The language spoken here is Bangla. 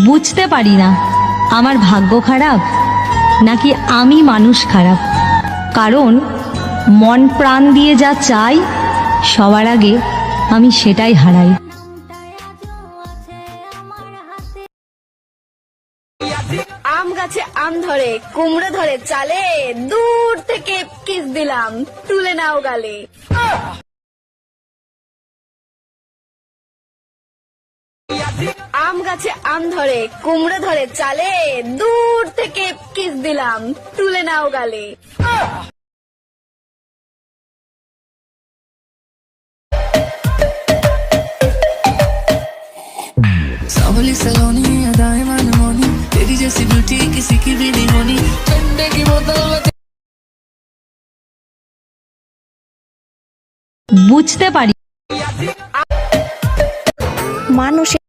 বুঝতে পারি না আমার ভাগ্য খারাপ নাকি আমি মানুষ খারাপ। কারণ মন প্রাণ দিয়ে যা চাই সবার আগে আমি সেটাই হারাই। আম গাছে আম ধরে কুমড়ো ধরে চালে, দূর থেকে কিস দিলাম তুলে নাও গালে। আম গাছে আম ধরে কুমড়ো ধরে চালে, দূর থেকে কিস দিলাম তুলে নাও গালে। सांवली सलोनी अदाएं मनमोनी, तेरी जैसी ब्यूटी किसी की भी नहीं होनी। ठंडे की बोतल में বুঝতে পারি মানুষের